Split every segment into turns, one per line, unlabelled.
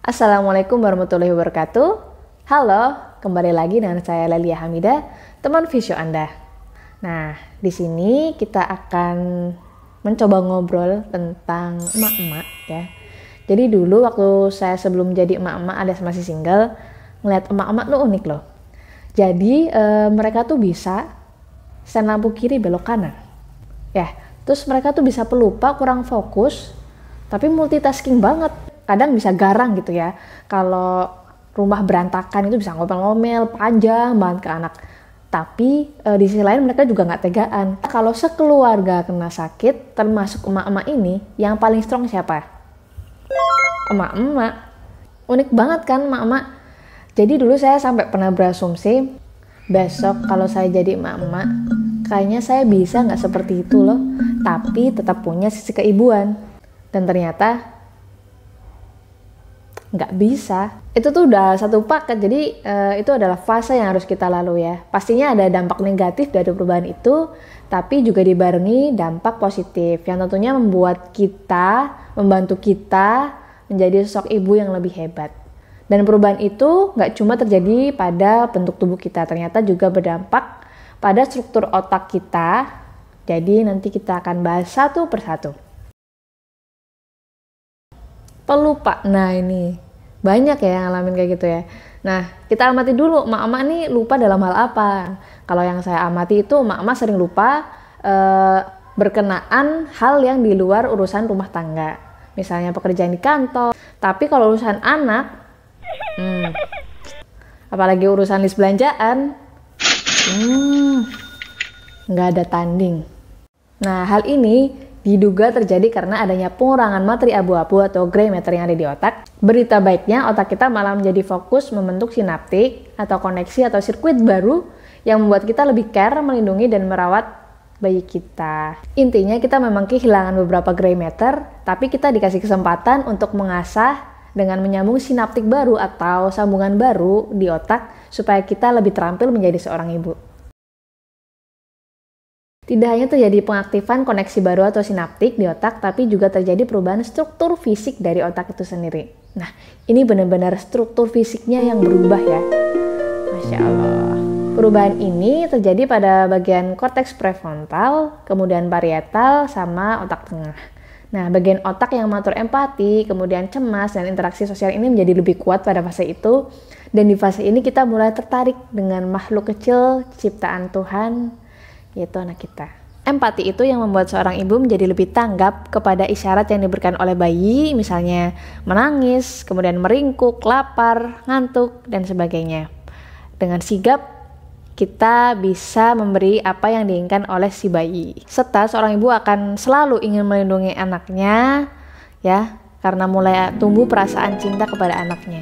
Assalamualaikum warahmatullahi wabarakatuh. Halo, kembali lagi dengan saya Lelia Hamidah, teman visio Anda. Nah, di sini kita akan mencoba ngobrol tentang emak-emak ya. Jadi dulu waktu saya sebelum jadi emak-emak alias masih single, ngeliat emak-emak tuh unik loh. Jadi mereka tuh bisa sen lampu kiri belok kanan. Ya, terus mereka tuh bisa pelupa, kurang fokus, tapi multitasking banget. Kadang bisa garang gitu ya. Kalau rumah berantakan itu bisa ngomel-ngomel panjang banget ke anak. Tapi di sisi lain mereka juga nggak tegaan. Kalau sekeluarga kena sakit, termasuk emak-emak ini, yang paling strong siapa? Emak-emak. Unik banget kan emak-emak. Jadi dulu saya sampai pernah berasumsi, besok kalau saya jadi emak-emak, kayaknya saya bisa nggak seperti itu loh. Tapi tetap punya sisi keibuan. Dan ternyata nggak bisa. Itu tuh udah satu paket. Jadi itu adalah fase yang harus kita lalui ya. Pastinya ada dampak negatif dari perubahan itu, tapi juga dibarengi dampak positif yang tentunya membuat kita, membantu kita menjadi sosok ibu yang lebih hebat. Dan perubahan itu nggak cuma terjadi pada bentuk tubuh kita, ternyata juga berdampak pada struktur otak kita. Jadi nanti kita akan bahas satu persatu. Pelupa. Nah ini banyak ya yang ngalamin kayak gitu ya. Nah kita amati dulu emak-emak nih lupa dalam hal apa. Kalau yang saya amati itu emak-emak sering lupa berkenaan hal yang di luar urusan rumah tangga. Misalnya pekerjaan di kantor. Tapi kalau urusan anak, apalagi urusan list belanjaan, nggak ada tanding. Nah hal ini diduga terjadi karena adanya pengurangan materi abu-abu atau gray matter yang ada di otak. Berita baiknya, otak kita malah menjadi fokus membentuk sinaptik atau koneksi atau sirkuit baru yang membuat kita lebih care, melindungi, dan merawat bayi kita. Intinya kita memang kehilangan beberapa gray matter, tapi kita dikasih kesempatan untuk mengasah dengan menyambung sinaptik baru atau sambungan baru di otak supaya kita lebih terampil menjadi seorang ibu. Tidak hanya terjadi pengaktifan koneksi baru atau sinaptik di otak, tapi juga terjadi perubahan struktur fisik dari otak itu sendiri. Nah, ini benar-benar struktur fisiknya yang berubah ya. Masya Allah. Perubahan ini terjadi pada bagian korteks prefrontal, kemudian parietal, sama otak tengah. Nah, bagian otak yang mengatur empati, kemudian cemas, dan interaksi sosial ini menjadi lebih kuat pada fase itu. Dan di fase ini kita mulai tertarik dengan makhluk kecil ciptaan Tuhan, yaitu anak kita. Empati itu yang membuat seorang ibu menjadi lebih tanggap kepada isyarat yang diberikan oleh bayi, misalnya menangis, kemudian meringkuk, lapar, ngantuk, dan sebagainya. Dengan sigap, kita bisa memberi apa yang diinginkan oleh si bayi. Serta seorang ibu akan selalu ingin melindungi anaknya, ya, karena mulai tumbuh perasaan cinta kepada anaknya.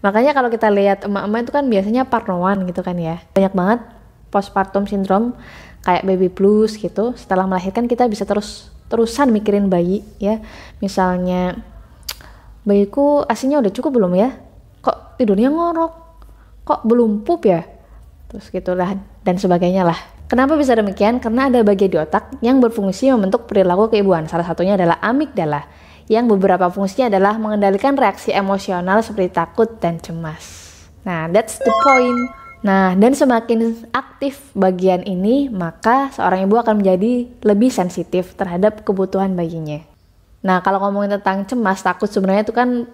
Makanya kalau kita lihat emak-emak itu kan biasanya parnoan gitu kan ya. Banyak banget postpartum syndrome kayak baby blues gitu. Setelah melahirkan kita bisa terusan mikirin bayi ya. Misalnya, bayiku asinya udah cukup belum ya? Kok tidurnya ngorok? Kok belum pup ya? Terus gitulah dan sebagainya lah. Kenapa bisa demikian? Karena ada bagian di otak yang berfungsi membentuk perilaku keibuan. Salah satunya adalah amigdala, yang beberapa fungsinya adalah mengendalikan reaksi emosional seperti takut dan cemas. Nah, that's the point. Nah, dan semakin aktif bagian ini, maka seorang ibu akan menjadi lebih sensitif terhadap kebutuhan bayinya. Nah, kalau ngomongin tentang cemas, takut sebenarnya itu kan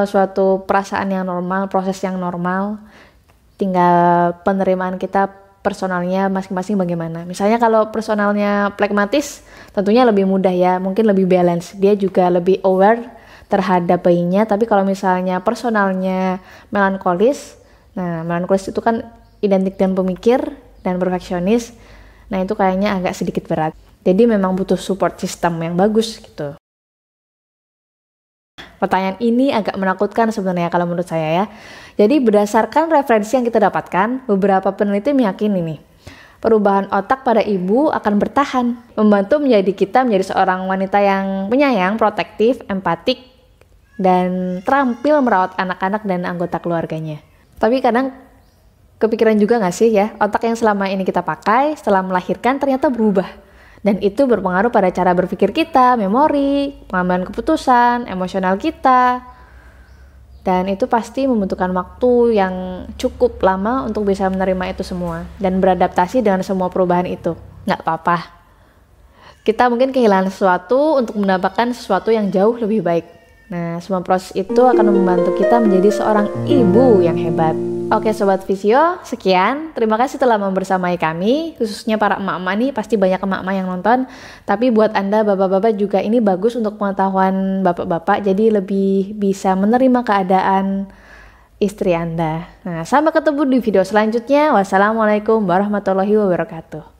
suatu perasaan yang normal, proses yang normal. Tinggal penerimaan kita personalnya masing-masing bagaimana. Misalnya kalau personalnya plekmatis, tentunya lebih mudah ya, mungkin lebih balance. Dia juga lebih aware terhadap bayinya, tapi kalau misalnya personalnya melankolis, nah melankolis itu kan identik dan pemikir dan perfeksionis, nah itu kayaknya agak sedikit berat. Jadi memang butuh support system yang bagus gitu. Pertanyaan ini agak menakutkan sebenarnya kalau menurut saya ya. Jadi berdasarkan referensi yang kita dapatkan, beberapa peneliti meyakini nih, perubahan otak pada ibu akan bertahan, membantu kita menjadi seorang wanita yang penyayang, protektif, empatik, dan terampil merawat anak-anak dan anggota keluarganya. Tapi kadang kepikiran juga gak sih ya, otak yang selama ini kita pakai setelah melahirkan ternyata berubah. Dan itu berpengaruh pada cara berpikir kita, memori, pengambilan keputusan, emosional kita. Dan itu pasti membutuhkan waktu yang cukup lama untuk bisa menerima itu semua dan beradaptasi dengan semua perubahan itu. Nggak apa-apa. Kita mungkin kehilangan sesuatu untuk mendapatkan sesuatu yang jauh lebih baik. Nah, semua proses itu akan membantu kita menjadi seorang ibu yang hebat. Oke Sobat Visio, sekian. Terima kasih telah membersamai kami, khususnya para emak-emak nih, pasti banyak emak-emak yang nonton. Tapi buat Anda bapak-bapak juga ini bagus untuk pengetahuan bapak-bapak, jadi lebih bisa menerima keadaan istri Anda. Nah, sampai ketemu di video selanjutnya. Wassalamualaikum warahmatullahi wabarakatuh.